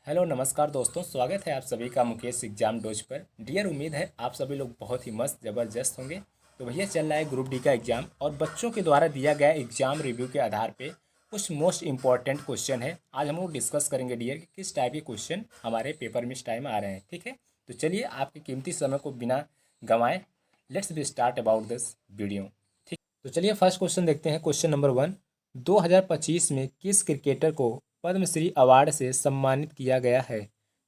Hello नमस्कार दोस्तों, स्वागत है आप सभी का मुकेश एग्जाम डोज पर। डियर, उम्मीद है आप सभी लोग बहुत ही मस्त ज़बरदस्त होंगे। तो भैया चल रहा है ग्रुप डी का एग्ज़ाम और बच्चों के द्वारा दिया गया एग्ज़ाम रिव्यू के आधार पे कुछ मोस्ट इंपॉर्टेंट क्वेश्चन है। आज हम लोग डिस्कस करेंगे डियर कि किस टाइप के क्वेश्चन हमारे पेपर में इस टाइम आ रहे हैं। ठीक है, तो चलिए आपके कीमती समय को बिना गंवाए let's be start about this video. ठीक, तो चलिए फर्स्ट क्वेश्चन देखते हैं। क्वेश्चन नंबर 1, 2025 में किस क्रिकेटर को पद्मश्री अवार्ड से सम्मानित किया गया है?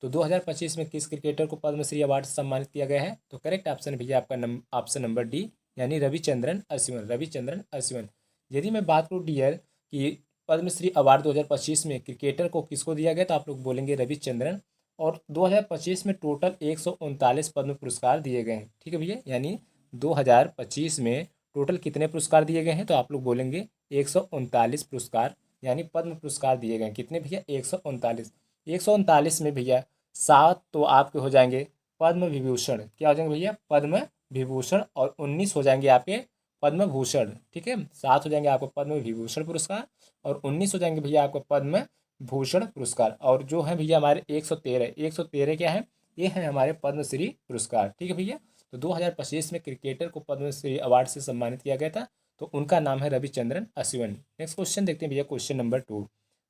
तो 2025 में किस क्रिकेटर को पद्मश्री अवार्ड से सम्मानित किया गया है? तो करेक्ट ऑप्शन भैया आपका ऑप्शन नंबर डी, यानी रविचंद्रन अश्विन। रविचंद्रन अश्विन। यदि मैं बात करूँ डियर कि पद्मश्री अवार्ड 2025 में क्रिकेटर को किसको दिया गया, तो आप लोग बोलेंगे रविचंद्रन। और 2025 में टोटल 139 पद्म पुरस्कार दिए गए हैं। ठीक है भैया, यानी 2025 में टोटल कितने पुरस्कार दिए गए हैं? तो आप लोग बोलेंगे 139 पुरस्कार, यानी पद्म पुरस्कार दिए गए। कितने भैया? 139। 139 में भैया 7 तो आपके हो जाएंगे पद्म विभूषण। क्या हो जाएंगे भैया? पद्म विभूषण। और 19 हो जाएंगे आपके पद्म भूषण। ठीक है, 7 हो जाएंगे आपको पद्म विभूषण पुरस्कार और 19 हो जाएंगे भैया आपको पद्म भूषण पुरस्कार। और जो है भैया हमारे 113 क्या है? ये है हमारे पद्मश्री पुरस्कार। ठीक है भैया, तो 2025 में क्रिकेटर को पद्मश्री अवार्ड से सम्मानित किया गया था, तो उनका नाम है रविचंद्रन अश्विन। नेक्स्ट क्वेश्चन देखते हैं भैया, क्वेश्चन नंबर 2।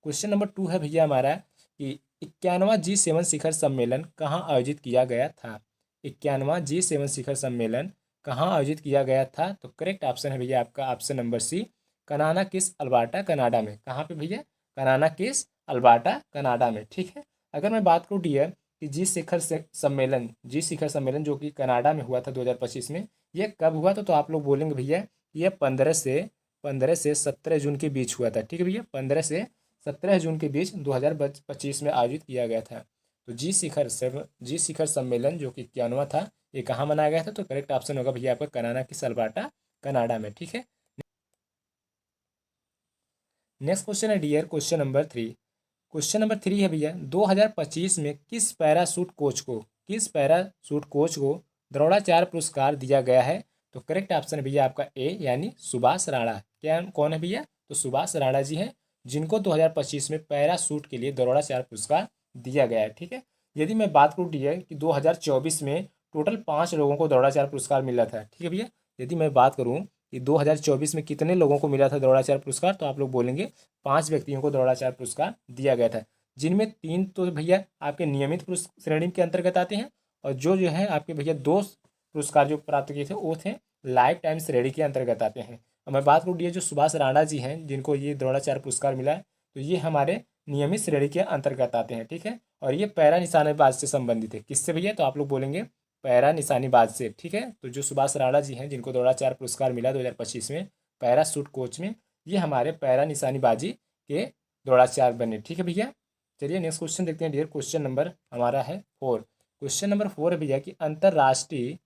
क्वेश्चन नंबर 2 है भैया हमारा कि 91वां G7 शिखर सम्मेलन कहाँ आयोजित किया गया था? 91वां G7 शिखर सम्मेलन कहाँ आयोजित किया गया था? तो करेक्ट ऑप्शन है भैया आपका ऑप्शन नंबर सी, कनाना किस अल्बर्टा कनाडा में। कहाँ पे भैया? कनाना किस अल्बर्टा कनाडा में। ठीक है, अगर मैं बात करूँ डियर कि जी शिखर सम्मेलन जो कि कनाडा में हुआ था 2025 में, ये कब हुआ था? तो आप लोग बोलेंगे भैया ये 15 से 17 जून के बीच हुआ था। ठीक है भैया, 15 से 17 जून के बीच 2025 में आयोजित किया गया था। तो जी शिखर सम्मेलन जो कि 91वां था, ये कहाँ मनाया गया था? तो करेक्ट ऑप्शन होगा भैया आपका कनाडा की अल्बर्टा कनाडा में। ठीक है, नेक्स्ट क्वेश्चन है dear question number 3। Question number 3 है भैया 2025 में किस पैरासूट कोच को द्रोणाचार्य पुरस्कार दिया गया है? तो करेक्ट ऑप्शन है भैया आपका ए, यानी सुभाष राणा। क्या कौन है भैया? तो सुभाष राणा जी हैं, जिनको 2025 में पैरासूट के लिए द्रोणाचार्य पुरस्कार दिया गया है। ठीक है, यदि मैं बात करूँ डियर कि 2024 में टोटल 5 लोगों को द्रोणाचार्य पुरस्कार मिला था। ठीक है भैया, यदि मैं बात करूँ कि 2024 में कितने लोगों को मिला था द्रोणाचार्य पुरस्कार, तो आप लोग बोलेंगे 5 व्यक्तियों को द्रोणाचार्य पुरस्कार दिया गया था, जिनमें 3 तो भैया आपके नियमित श्रेणी के अंतर्गत आते हैं और जो है आपके भैया 2 पुरस्कार जो प्राप्त किए थे वो थे लाइफ टाइम श्रेणी के अंतर्गत आते हैं। और मैं बात करूँ ये जो सुभाष राणा जी हैं, जिनको ये द्रोणाचार्य पुरस्कार मिला है, तो ये हमारे नियमित श्रेणी के अंतर्गत आते हैं। ठीक है, और ये पैरा निशानेबाज से संबंधित है। किससे भैया? तो आप लोग बोलेंगे पैरा निशानेबाज से। ठीक है, तो जो सुभाष राणा जी हैं, जिनको द्रोणाचार्य पुरस्कार मिला 2025 में पैरा शूट कोच में, ये हमारे पैरा निशानेबाजी के द्रोणाचार्य बने। ठीक है भैया, चलिए नेक्स्ट क्वेश्चन देखते हैं डियर। क्वेश्चन नंबर हमारा है 4। क्वेश्चन नंबर 4 है भैया कि अंतर्राष्ट्रीय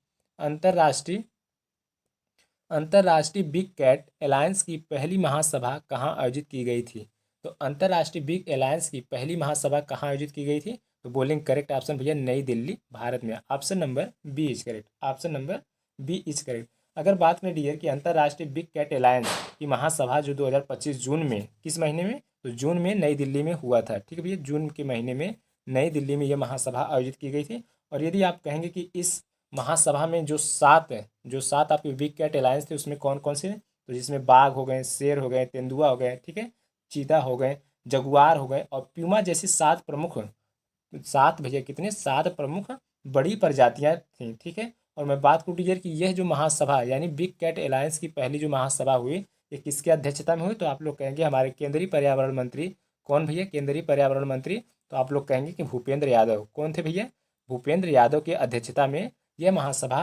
अंतर्राष्ट्रीय बिग कैट अलायंस की पहली महासभा कहाँ आयोजित की गई थी? तो अंतर्राष्ट्रीय बिग अलायंस की पहली महासभा कहाँ आयोजित की गई थी? तो बोलेंगे करेक्ट ऑप्शन भैया नई दिल्ली, भारत में। Option number B is correct. Option number B is correct. अगर बात करें डियर कि अंतर्राष्ट्रीय बिग कैट अलायंस की महासभा जो 2025 जून में, किस महीने में? तो जून में नई दिल्ली में हुआ था। ठीक है भैया, जून के महीने में नई दिल्ली में यह महासभा आयोजित की गई थी। और यदि आप कहेंगे कि इस महासभा में जो सात आपके बिग कैट अलायंस थे, उसमें कौन कौन से? तो जिसमें बाघ हो गए, शेर हो गए, तेंदुआ हो गए, ठीक है, चीता हो गए, जगुआर हो गए और प्यूमा जैसी 7 भैया कितने 7 प्रमुख बड़ी प्रजातियां थी। ठीक है, और मैं बात करूँ डियर कि यह जो महासभा यानी बिग कैट अलायंस की पहली जो महासभा हुई, ये किसकी अध्यक्षता में हुई? तो आप लोग कहेंगे हमारे केंद्रीय पर्यावरण मंत्री। कौन भैया? केंद्रीय पर्यावरण मंत्री। तो आप लोग कहेंगे कि भूपेंद्र यादव। कौन थे भैया? भूपेंद्र यादव की अध्यक्षता में यह महासभा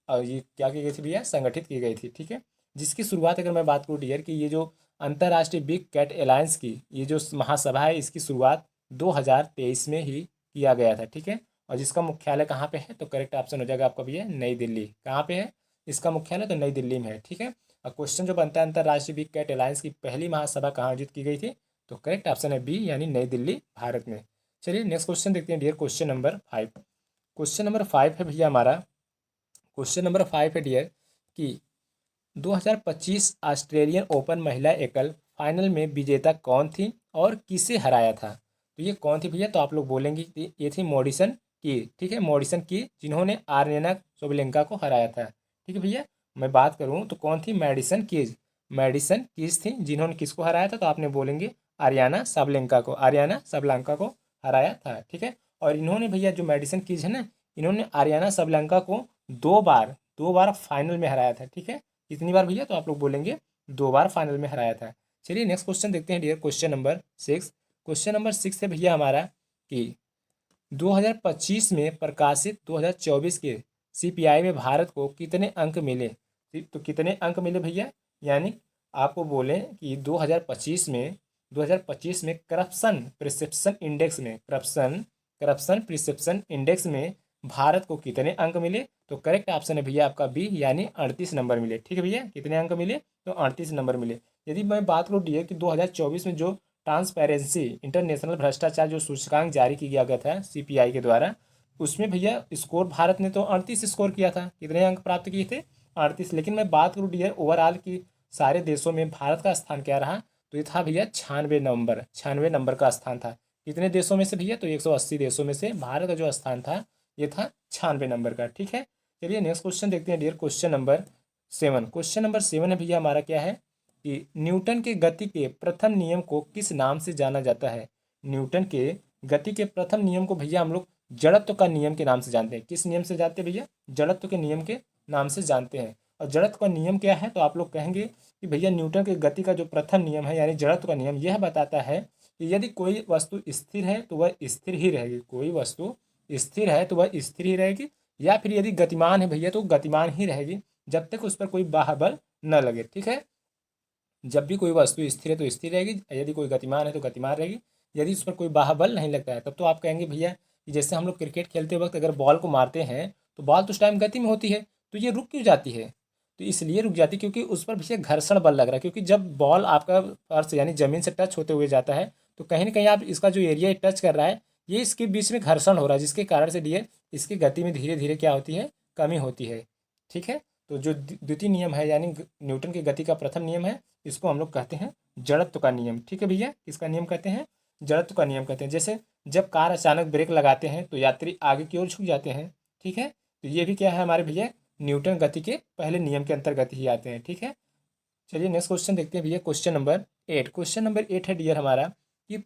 ये क्या की गई थी भैया? संगठित की गई थी। ठीक है, जिसकी शुरुआत अगर मैं बात करूँ डियर कि ये जो अंतर्राष्ट्रीय बिग कैट अलायंस की ये जो महासभा है, इसकी शुरुआत 2023 में ही किया गया था। ठीक है, और जिसका मुख्यालय कहाँ पे है? तो करेक्ट ऑप्शन हो जाएगा आपका भैया नई दिल्ली। कहाँ पे है इसका मुख्यालय? तो नई दिल्ली में है। ठीक है, और क्वेश्चन जो बनता है अंतर्राष्ट्रीय बिग कैट अलायंस की पहली महासभा कहाँ आयोजित की गई थी? तो करेक्ट ऑप्शन है बी, यानी नई दिल्ली, भारत में। चलिए नेक्स्ट क्वेश्चन देखते हैं dear, question number 5। Question number 5 है भैया हमारा, क्वेश्चन नंबर 5 है डियर कि 2025 ऑस्ट्रेलियन ओपन महिला एकल फाइनल में विजेता कौन थी और किसे हराया था? तो ये कौन थी भैया? तो आप लोग बोलेंगे कि ये थी मॉरिसन की, ठीक है, मॉरिसन की, जिन्होंने आर्यना सोबलेंका को हराया था। ठीक है भैया, मैं बात करूँ तो कौन थी? मेडिसन कीज, मेडिसन कीज थी जिन्होंने किसको हराया था? तो आपने बोलेंगे आर्याना साबलेंका को, आर्याना साबलेंका को हराया था। ठीक है, और इन्होंने भैया जो मेडिसन कीज है ना, इन्होंने आर्याना साबलेंका को दो बार फाइनल में हराया था। ठीक है, कितनी बार भैया? तो आप लोग बोलेंगे 2 बार फाइनल में हराया था। चलिए नेक्स्ट क्वेश्चन देखते हैं dear, question number 6। Question number 6 है भैया हमारा कि 2025 में प्रकाशित 2024 के सीपीआई में भारत को कितने अंक मिले? तो कितने अंक मिले भैया? यानी आपको बोलें कि 2025 में करप्शन परसेप्शन इंडेक्स में, करप्शन परसेप्शन इंडेक्स में भारत को कितने अंक मिले? तो करेक्ट ऑप्शन है भैया आपका बी, यानी 38 नंबर मिले। ठीक है भैया, कितने अंक मिले? तो 38 नंबर मिले। यदि मैं बात करूँ डी कि 2024 में जो ट्रांसपेरेंसी इंटरनेशनल भ्रष्टाचार जो सूचकांक जारी किया गया था सीपीआई के द्वारा, उसमें भैया स्कोर भारत ने तो 38 स्कोर किया था। कितने अंक प्राप्त किए थे? 38। लेकिन मैं बात करूँ डियर ओवरऑल की सारे देशों में भारत का स्थान क्या रहा? तो ये था भैया 96 नंबर, 96 नंबर का स्थान था। कितने देशों में से भैया? तो 180 देशों में से भारत का जो स्थान था ये था 96 नंबर का। ठीक है, चलिए नेक्स्ट क्वेश्चन देखते हैं dear, question number 7। Question number 7 है भैया हमारा क्या है कि न्यूटन के गति के प्रथम नियम को किस नाम से जाना जाता है? न्यूटन के गति के प्रथम नियम को भैया हम लोग जड़त्व का नियम के नाम से जानते हैं। किस नियम से जानते हैं भैया? जड़त्व के नियम के नाम से जानते हैं। और जड़त्व का नियम क्या है? तो आप लोग कहेंगे कि भैया न्यूटन के गति का जो प्रथम नियम है यानी जड़त्व का नियम, यह बताता है कि यदि कोई वस्तु स्थिर है तो वह स्थिर ही रहेगी, कोई वस्तु स्थिर है तो वह स्थिर ही रहेगी, या फिर यदि गतिमान है भैया तो गतिमान ही रहेगी जब तक उस पर कोई बाह्य बल न लगे। ठीक है, जब भी कोई वस्तु स्थिर है तो स्थिर रहेगी, यदि कोई गतिमान है तो गतिमान रहेगी, यदि उस पर कोई बाह्य बल नहीं लगता है तब तो आप कहेंगे भैया कि जैसे हम लोग क्रिकेट खेलते वक्त अगर बॉल को मारते हैं तो बॉल तो उस टाइम गति में होती है, तो ये रुक क्यों जाती है? तो इसलिए रुक जाती है क्योंकि उस पर भैया घर्षण बल लग रहा है। क्योंकि जब बॉल आपका फर्श यानी जमीन से टच होते हुए जाता है तो कहीं ना कहीं आप इसका जो एरिया टच कर रहा है ये इसके बीच में घर्षण हो रहा है, जिसके कारण से डियर इसकी गति में धीरे धीरे क्या होती है? कमी होती है। ठीक है, तो जो द्वितीय नियम है यानी न्यूटन की गति का प्रथम नियम है, इसको हम लोग कहते हैं जड़त्व का नियम। ठीक है भैया, किसका नियम कहते हैं? जड़त्व का नियम कहते हैं। जैसे जब कार अचानक ब्रेक लगाते हैं तो यात्री आगे की ओर झुक जाते हैं। ठीक है, तो ये भी क्या है हमारे भैया? न्यूटन गति के पहले नियम के अंतर्गत ही आते हैं। ठीक है, चलिए नेक्स्ट क्वेश्चन देखते हैं भैया, क्वेश्चन नंबर 8। क्वेश्चन नंबर 8 है डियर हमारा कि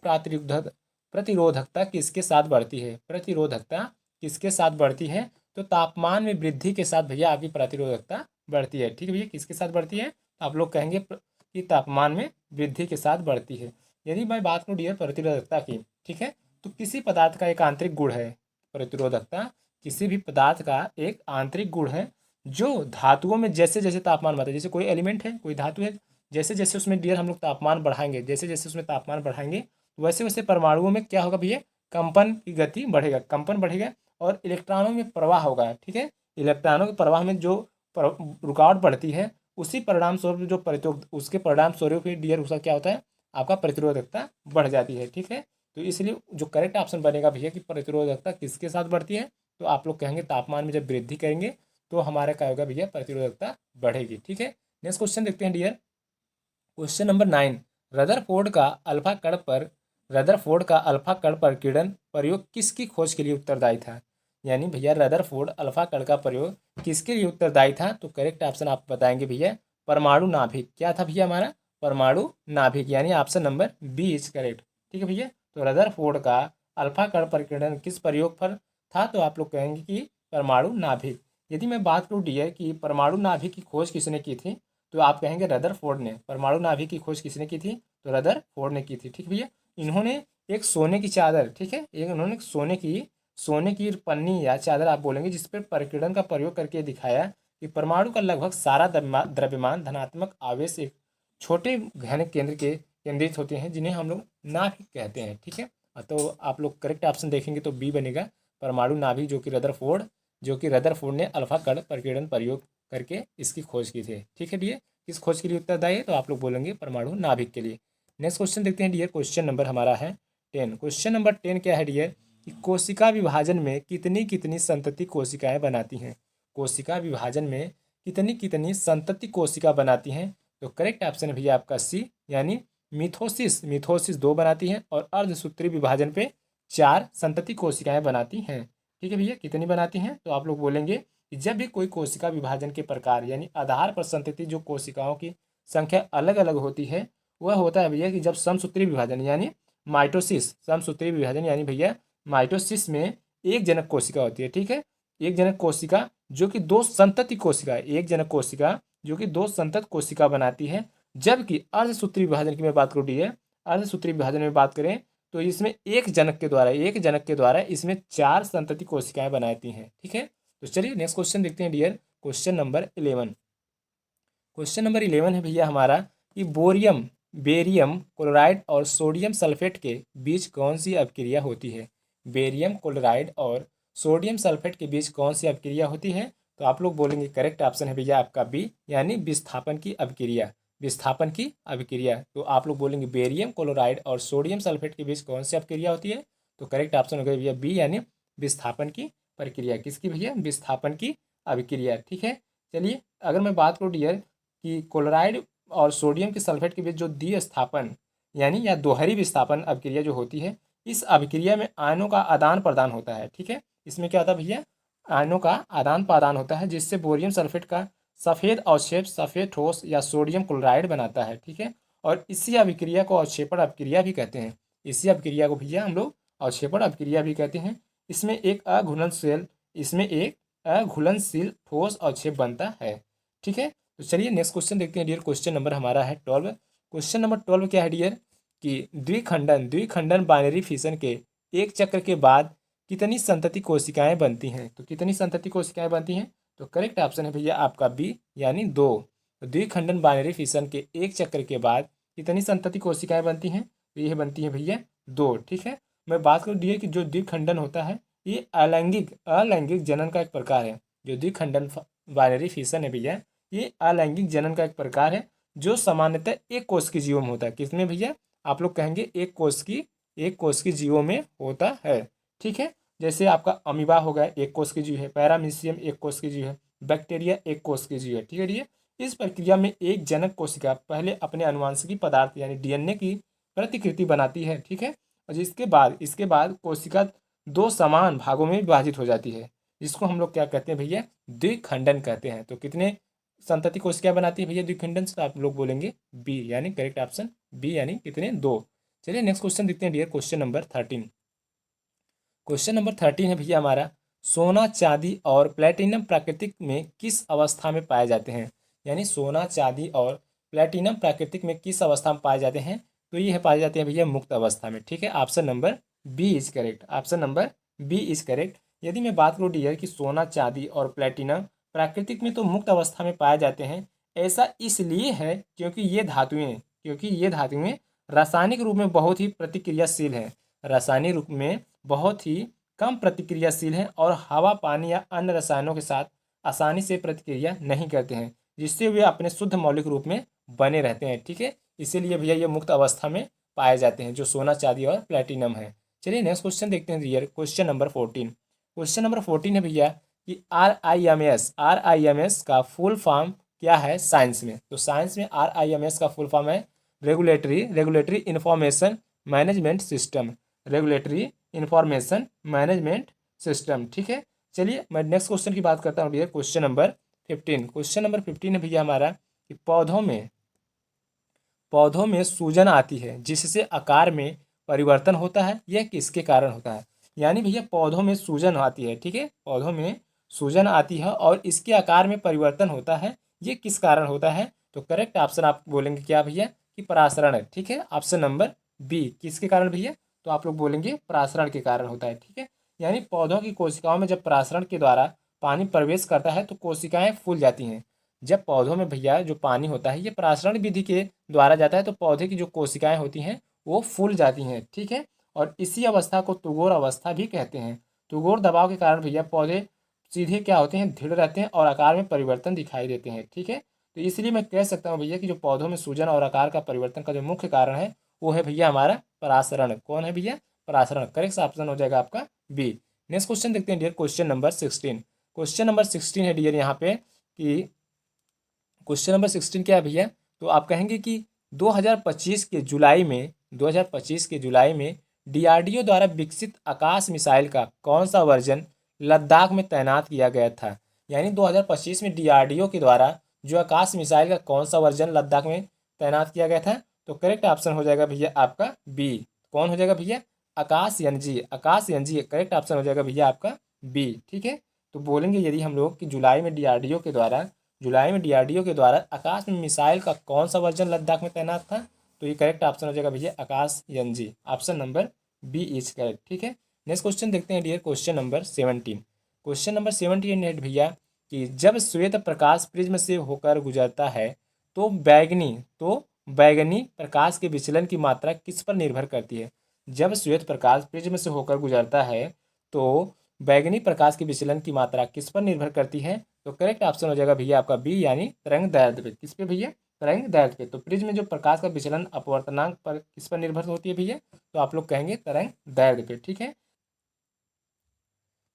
प्रतिरोधकता किसके साथ बढ़ती है? प्रतिरोधकता किसके साथ बढ़ती है? तो तापमान में वृद्धि के साथ भैया आपकी प्रतिरोधकता बढ़ती है। ठीक है भैया, किसके साथ बढ़ती है? तो आप लोग कहेंगे कि तापमान में वृद्धि के साथ बढ़ती है। यदि मैं बात करूँ डियर प्रतिरोधकता की, ठीक है, तो किसी पदार्थ का एक आंतरिक गुण है प्रतिरोधकता, किसी भी पदार्थ का एक आंतरिक गुण है जो धातुओं में जैसे जैसे तापमान बढ़ता है, जैसे कोई एलिमेंट है, कोई धातु है, जैसे जैसे उसमें डियर हम लोग तापमान बढ़ाएंगे, जैसे जैसे उसमें तापमान बढ़ाएंगे वैसे वैसे परमाणुओं में क्या होगा भैया? कंपन की गति बढ़ेगा, कंपन बढ़ेगा और इलेक्ट्रॉनों में प्रवाह होगा। ठीक है, इलेक्ट्रॉनों के प्रवाह में जो रुकावट बढ़ती है उसी परिणाम स्वरूप जो प्रतिरोध उसके परिणाम स्वरूप ही डियर उसका क्या होता है? आपका प्रतिरोधकता बढ़ जाती है। ठीक है, तो इसलिए जो करेक्ट ऑप्शन बनेगा भैया कि प्रतिरोधकता किसके साथ बढ़ती है? तो आप लोग कहेंगे तापमान में जब वृद्धि करेंगे तो हमारा क्या होगा भैया? प्रतिरोधकता बढ़ेगी। ठीक है, नेक्स्ट क्वेश्चन देखते हैं डियर, क्वेश्चन नंबर 9। रदरफोर्ड का अल्फा कण पर रदरफोर्ड का अल्फा कण पर किरण प्रयोग किसकी खोज के लिए उत्तरदायी था? यानी भैया रदरफोर्ड अल्फा कण का प्रयोग किसके लिए उत्तरदायी था? तो करेक्ट ऑप्शन आप बताएंगे भैया परमाणु नाभिक। क्या था भैया हमारा? परमाणु नाभिक, यानी option number B is correct. ठीक है भैया, तो रदरफोर्ड का अल्फा कण पर किरण किस प्रयोग पर था? तो आप लोग कहेंगे कि परमाणु नाभिक। यदि मैं बात करूँ डियर कि परमाणु नाभिक की खोज किसने की थी, तो आप कहेंगे रदरफोर्ड ने। परमाणु नाभिक की खोज किसने की थी? तो रदरफोर्ड ने की थी। ठीक भैया, इन्होंने एक सोने की चादर, ठीक है, एक उन्होंने सोने की पन्नी या चादर आप बोलेंगे जिस पर प्रकीर्णन का प्रयोग करके दिखाया कि परमाणु का लगभग सारा द्रव्यमान धनात्मक आवेश एक छोटे घन केंद्र के केंद्रित होते हैं जिन्हें हम लोग नाभिक कहते हैं। ठीक है, तो आप लोग करेक्ट ऑप्शन देखेंगे तो बी बनेगा परमाणु नाभिक, जो कि रदरफोर्ड ने अल्फा कण प्रकीर्णन प्रयोग करके इसकी खोज की थी। ठीक है डियर, किस खोज के लिए उत्तरदायी है? तो आप लोग बोलेंगे परमाणु नाभिक के लिए। नेक्स्ट क्वेश्चन देखते हैं डियर, क्वेश्चन नंबर हमारा है 10। क्वेश्चन नंबर 10 क्या है डियर कि कोशिका विभाजन में कितनी कितनी संतति कोशिकाएं बनाती हैं? कोशिका विभाजन में कितनी कितनी संतति कोशिका बनाती हैं? तो करेक्ट ऑप्शन है भैया आपका सी, यानी मिथोसिस मिथोसिस 2 बनाती हैं और अर्धसूत्री विभाजन पे 4 संतति कोशिकाएं बनाती हैं। ठीक है भैया, कितनी बनाती हैं? तो आप लोग बोलेंगे कि जब भी कोई कोशिका विभाजन के प्रकार यानी आधार पर संतति जो कोशिकाओं की संख्या अलग अलग होती है वह होता है भैया कि जब समसूत्री विभाजन यानी माइटोसिस, समसूत्री विभाजन यानी भैया माइटोसिस में एक जनक कोशिका होती है। ठीक है, एक जनक कोशिका जो कि 2 संतति कोशिका, एक जनक कोशिका जो कि 2 संतत कोशिका बनाती है। जबकि अर्धसूत्री विभाजन की मैं बात करूँ डियर, अर्धसूत्री विभाजन में बात करें तो इसमें एक जनक के द्वारा इसमें 4 संतति कोशिकाएं बनाती हैं। ठीक है, तो चलिए नेक्स्ट क्वेश्चन देखते हैं dear, question number 11। Question number 11 है भैया हमारा कि बोरियम, बेरियम क्लोराइड और सोडियम सल्फेट के बीच कौन सी अभिक्रिया होती है? बेरियम क्लोराइड और सोडियम सल्फेट के बीच कौन सी अभिक्रिया होती है? तो आप लोग बोलेंगे करेक्ट ऑप्शन है भैया आपका बी, यानी विस्थापन की अभिक्रिया, विस्थापन की अभिक्रिया। तो आप लोग बोलेंगे बेरियम क्लोराइड और सोडियम सल्फेट के बीच कौन सी अभिक्रिया होती है? तो करेक्ट ऑप्शन हो गया भैया बी, यानी विस्थापन की प्रक्रिया। किसकी भैया? विस्थापन की अभिक्रिया। ठीक है, चलिए अगर मैं बात करूँ डियर कि क्लोराइड और सोडियम के सल्फेट के बीच जो द्विस्थापन यानी या दोहरी विस्थापन अभिक्रिया जो होती है, इस अभिक्रिया में आयनों का आदान प्रदान होता है। ठीक है, इसमें क्या होता है भैया? आयनों का आदान प्रदान होता है, जिससे बोरियम सल्फेट का सफ़ेद अवक्षेप सफ़ेद ठोस या सोडियम क्लोराइड बनाता है। ठीक है, और इसी अभिक्रिया को अवक्षेपण अभिक्रिया भी कहते हैं। इसी अभिक्रिया को भैया हम लोग अवक्षेपण अभिक्रिया भी कहते हैं। इसमें एक अघुलनशील ठोस अवक्षेप बनता है। ठीक है, तो चलिए नेक्स्ट क्वेश्चन देखते हैं डियर, क्वेश्चन नंबर हमारा है 12। क्वेश्चन नंबर 12 क्या है डियर कि द्विखंडन बाइनरी फिशन के एक चक्र के बाद कितनी संतति कोशिकाएं बनती हैं? तो कितनी संतति कोशिकाएं बनती हैं? तो करेक्ट ऑप्शन है भैया आपका बी, यानी 2। तो द्विखंडन बाइनरी फिशन के एक चक्र के बाद कितनी संतति कोशिकाएं बनती हैं? तो यह बनती हैं भैया 2। ठीक है, मैं बात करूँ डियर कि जो द्विखंडन होता है ये अलैंगिक जनन का एक प्रकार है। जो द्विखंडन बाइनरी फिशन है भैया ये अलैंगिक जनन का एक प्रकार है जो सामान्यतः एक कोश की जीवों में होता है। किसमें भैया? आप लोग कहेंगे एक कोश की जीवों में होता है। ठीक है, जैसे आपका अमीबा हो गया, एक कोश की जीव है। पैरामीशियम एक कोश की जीव है। बैक्टीरिया एक कोश की जीव है। ठीक है डियर, इस प्रक्रिया में एक जनक कोशिका पहले अपने अनुवांशिकी पदार्थ यानी डीएनए की प्रतिकृति बनाती है। ठीक है, और इसके बाद कोशिका 2 समान भागों में विभाजित हो जाती है, जिसको हम लोग क्या कहते हैं भैया? द्विखंडन कहते हैं। तो कितने संतति कोशिकाएं बनाती है भैया द्विखंडन से? आप लोग बोलेंगे बी, यानी करेक्ट ऑप्शन बी, यानी कितने? 2। चलिए नेक्स्ट क्वेश्चन देखते हैं dear, question number 13। Question number 13 है भैया हमारा सोना चांदी और प्लेटिनम प्राकृतिक में किस अवस्था में पाए जाते हैं? यानी सोना चांदी और प्लेटिनम प्राकृतिक में किस अवस्था में पाए जाते हैं? तो ये पाए जाते हैं भैया मुक्त अवस्था में। ठीक है, option number B is correct, option number B is correct. यदि मैं बात करूँ डियर कि सोना चांदी और प्लेटिनम प्राकृतिक में तो मुक्त अवस्था में पाए जाते हैं, ऐसा इसलिए है क्योंकि ये धातुएं रासायनिक रूप में बहुत ही प्रतिक्रियाशील हैं, रासायनिक रूप में बहुत ही कम प्रतिक्रियाशील हैं और हवा, पानी या अन्य रसायनों के साथ आसानी से प्रतिक्रिया नहीं करते हैं, जिससे वे अपने शुद्ध मौलिक रूप में बने रहते हैं। ठीक है, इसीलिए भैया ये मुक्त अवस्था में पाए जाते हैं जो सोना चांदी और प्लेटिनम है। चलिए नेक्स्ट क्वेश्चन देखते हैं dear, question number 14। Question number 14 है भैया कि RIMS का फुल फॉर्म क्या है साइंस में? तो साइंस में RIMS का फुल फॉर्म है regulatory information management system, regulatory information management system. ठीक है, चलिए मैं नेक्स्ट क्वेश्चन की बात करता हूँ भैया, क्वेश्चन नंबर 15। क्वेश्चन नंबर 15 है भैया हमारा कि पौधों में सूजन आती है जिससे आकार में परिवर्तन होता है, यह किसके कारण होता है? यानी भैया पौधों में सूजन आती है। ठीक है, पौधों में सूजन आती है और इसके आकार में परिवर्तन होता है, ये किस कारण होता है? तो करेक्ट ऑप्शन आप बोलेंगे क्या भैया कि परासरण है। ठीक है, ऑप्शन नंबर बी, किसके कारण भैया? तो आप लोग बोलेंगे परासरण के कारण होता है। ठीक है, यानी पौधों की कोशिकाओं में जब परासरण के द्वारा पानी प्रवेश करता है तो कोशिकाएं फूल जाती हैं। जब पौधों में भैया जो पानी होता है ये परासरण विधि के द्वारा जाता है तो पौधे की जो कोशिकाएं होती हैं वो फूल जाती हैं। ठीक है, और इसी अवस्था को तुगोर अवस्था भी कहते हैं। तुगोर दबाव के कारण भैया पौधे सीधे क्या होते हैं? दृढ़ रहते हैं और आकार में परिवर्तन दिखाई देते हैं। ठीक है, तो इसलिए मैं कह सकता हूँ भैया कि जो पौधों में सूजन और आकार का परिवर्तन का जो मुख्य कारण है वो है भैया हमारा परासरण। कौन है भैया? परासरण। करेक्ट ऑप्शन हो जाएगा आपका बी। नेक्स्ट क्वेश्चन देखते हैं dear, question number 16। Question number 16 है डियर यहाँ पे कि क्वेश्चन नंबर 16 क्या है भैया? तो आप कहेंगे कि 2025 के जुलाई में डीआरडीओ द्वारा विकसित आकाश मिसाइल का कौन सा वर्जन लद्दाख में तैनात किया गया था। यानी 2025 में डीआरडीओ के द्वारा जो आकाश मिसाइल का कौन सा वर्जन लद्दाख में तैनात किया गया था। तो करेक्ट ऑप्शन हो जाएगा भैया आपका बी। कौन हो जाएगा भैया? आकाश एनजी। आकाश एनजी करेक्ट ऑप्शन हो जाएगा भैया आपका बी। ठीक है, तो बोलेंगे यदि हम लोग कि जुलाई में डीआरडीओ के द्वारा आकाश में मिसाइल का कौन सा वर्जन लद्दाख में तैनात था, तो ये करेक्ट ऑप्शन हो जाएगा भैया आकाश एनजी। Option number B is correct. ठीक है, नेक्स्ट क्वेश्चन देखते हैं dear, question number 17। Question number 17 है भैया कि जब श्वेत प्रकाश प्रिज्म से होकर गुजरता है तो बैगनी प्रकाश के विचलन की मात्रा किस पर निर्भर करती है। जब श्वेत प्रकाश प्रिज्म से होकर गुजरता है तो बैगनी प्रकाश के विचलन की मात्रा किस पर निर्भर करती है। तो करेक्ट ऑप्शन हो जाएगा भैया आपका बी, यानी तरंग दैर्ध्य पे। किस पे भैया? तरंग दैर्ध्य पे। तो प्रिज्म में जो प्रकाश का विचलन अपवर्तनांक पर किस पर निर्भर होती है भैया? तो आप लोग कहेंगे तरंग दैर्ध्य पे। ठीक है,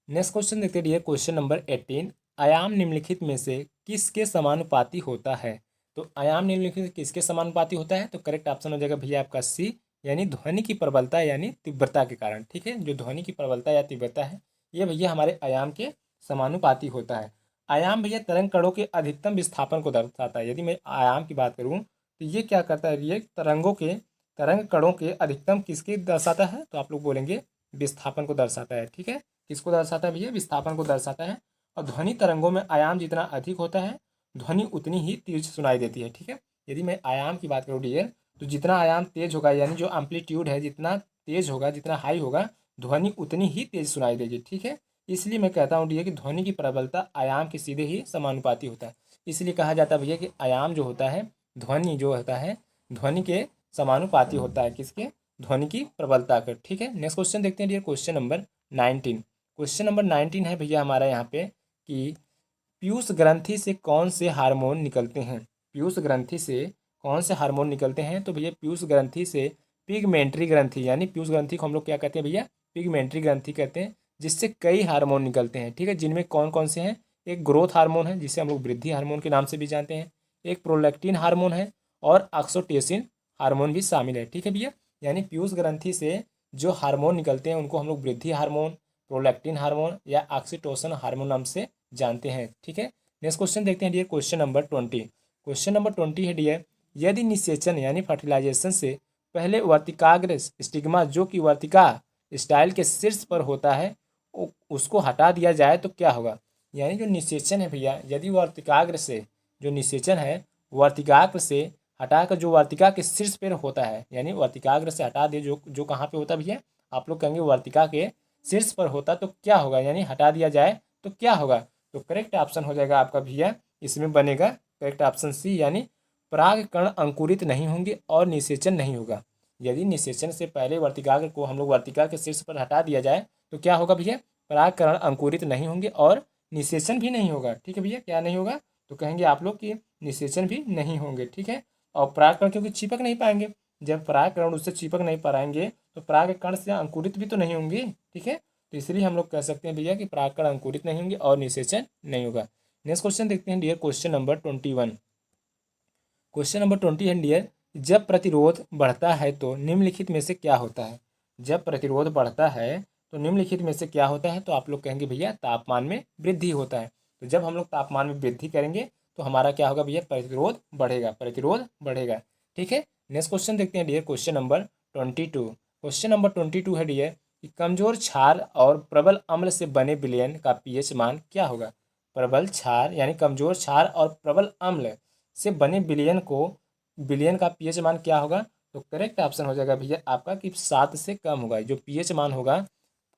नेक्स्ट क्वेश्चन देखते हैं डियर, क्वेश्चन नंबर 18। आयाम निम्नलिखित में से किसके समानुपाती होता है। तो आयाम निम्नलिखित किसके समानुपाती होता है। तो करेक्ट ऑप्शन हो जाएगा भैया आपका सी, यानी ध्वनि की प्रबलता यानी तीव्रता के कारण। ठीक है, जो ध्वनि की प्रबलता या तीव्रता है ये भैया हमारे आयाम के समानुपाती होता है। आयाम भैया तरंग कणों के अधिकतम विस्थापन को दर्शाता है। यदि मैं आयाम की बात करूँ तो ये क्या करता है, ये तरंग कणों के अधिकतम किसके दर्शाता है। तो आप लोग बोलेंगे विस्थापन को दर्शाता है। ठीक है, किसको दर्शाता है भैया? विस्थापन को दर्शाता है। और ध्वनि तरंगों में आयाम जितना अधिक होता है ध्वनि उतनी ही तेज सुनाई देती है। ठीक है, यदि मैं आयाम की बात करूँ डियर, तो जितना आयाम तेज होगा यानी जो एम्पलीट्यूड है जितना तेज होगा, जितना हाई होगा, ध्वनि उतनी ही तेज सुनाई देगी। ठीक है, इसलिए मैं कहता हूँ डियर कि ध्वनि की प्रबलता आयाम के सीधे ही समानुपाती होता है। इसलिए कहा जाता है भैया कि आयाम जो होता है, ध्वनि जो होता है, ध्वनि के समानुपाती होता है। किसके? ध्वनि की प्रबलता का। ठीक है, नेक्स्ट क्वेश्चन देखते हैं dear, question number 19। Question number 19 है भैया हमारा यहाँ पे कि पीयूष ग्रंथि से कौन से हार्मोन निकलते हैं। पीयूष ग्रंथि से कौन से हार्मोन निकलते हैं। तो भैया पीयूष ग्रंथि से पिगमेंट्री ग्रंथि, यानी पीयूष ग्रंथि को हम लोग क्या कहते हैं भैया? पिगमेंट्री ग्रंथि कहते हैं, जिससे कई हार्मोन निकलते हैं। ठीक है, जिनमें कौन कौन से हैं? एक ग्रोथ हार्मोन है जिसे हम लोग वृद्धि हार्मोन के नाम से भी जानते हैं, एक प्रोलैक्टिन हार्मोन है और ऑक्सीटोसिन हार्मोन भी शामिल है। ठीक है भैया, यानी पीयूष ग्रंथि से जो हार्मोन निकलते हैं उनको हम लोग वृद्धि हार्मोन, प्रोलैक्टिन हार्मोन या ऑक्सीटोसिन हार्मोन नाम से जानते हैं। ठीक है, नेक्स्ट क्वेश्चन देखते हैं dear, question number 20। Question number 20 है डियर, यदि निषेचन यानी फर्टिलाइजेशन से पहले वर्तिकाग्र स्टिग्मा जो कि वर्तिका स्टाइल के शीर्ष पर होता है उसको हटा दिया जाए तो क्या होगा। यानी जो निषेचन है भैया, यदि वर्तिकाग्र से जो निषेचन है वर्तिकाग्र से हटाकर जो वर्तिका के शीर्ष पर होता है, यानी वर्तिकाग्र से हटा दे जो कहाँ पे होता है भैया? आप लोग कहेंगे वर्तिका के शीर्ष पर होता तो क्या होगा, यानी हटा दिया जाए तो क्या होगा। तो करेक्ट ऑप्शन हो जाएगा आपका भैया, इसमें बनेगा करेक्ट ऑप्शन सी, यानी पराग कण अंकुरित नहीं होंगे और निषेचन नहीं होगा। यदि निषेचन से पहले वर्तिकाग्र को हम लोग वर्तिका के शीर्ष पर हटा दिया जाए तो क्या होगा भैया? पराग कण अंकुरित नहीं होंगे और निषेचन भी नहीं होगा। ठीक है भैया, क्या नहीं होगा? तो कहेंगे आप लोग कि निषेचन भी नहीं होंगे। ठीक है, और परागकण क्योंकि चिपक नहीं पाएंगे, जब परागकण उससे चिपक नहीं पाएंगे तो परागकण से अंकुरित भी तो नहीं होंगे। ठीक है, तो इसलिए हम लोग कह सकते हैं भैया कि परागकण अंकुरित नहीं होंगे और निषेचन नहीं होगा। नेक्स्ट क्वेश्चन देखते हैं dear, question number 21। Question number 20 है डियर, जब प्रतिरोध बढ़ता है तो निम्नलिखित में से क्या होता है। जब प्रतिरोध बढ़ता है तो निम्नलिखित में से क्या होता है। तो आप लोग कहेंगे भैया तापमान में वृद्धि होता है। तो जब हम लोग तापमान में वृद्धि करेंगे तो हमारा क्या होगा भैया? प्रतिरोध बढ़ेगा, प्रतिरोध बढ़ेगा। ठीक है, नेक्स्ट क्वेश्चन देखते हैं dear, question number 22। Question number 22 है डियर कि कमजोर क्षार और प्रबल अम्ल से बने विलयन का पीएच मान क्या होगा। प्रबल क्षार यानी कमजोर क्षार और प्रबल अम्ल से बने विलयन का पीएच मान क्या होगा। तो करेक्ट ऑप्शन हो जाएगा भैया आपका कि 7 से कम होगा। जो पीएच मान होगा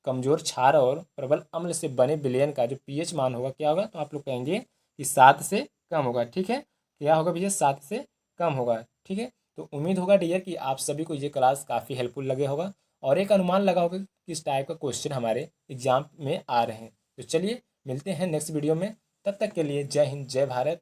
कमजोर क्षार और प्रबल अम्ल से बने विलयन का जो पीएच मान होगा क्या होगा। तो आप लोग कहेंगे कि 7 से कम होगा। ठीक है, क्या होगा भैया? 7 से कम होगा। ठीक है, तो उम्मीद होगा डियर कि आप सभी को ये क्लास काफ़ी हेल्पफुल लगे होगा और एक अनुमान लगा होगा कि किस टाइप का क्वेश्चन हमारे एग्जाम में आ रहे हैं। तो चलिए मिलते हैं नेक्स्ट वीडियो में, तब तक के लिए जय हिंद, जय भारत।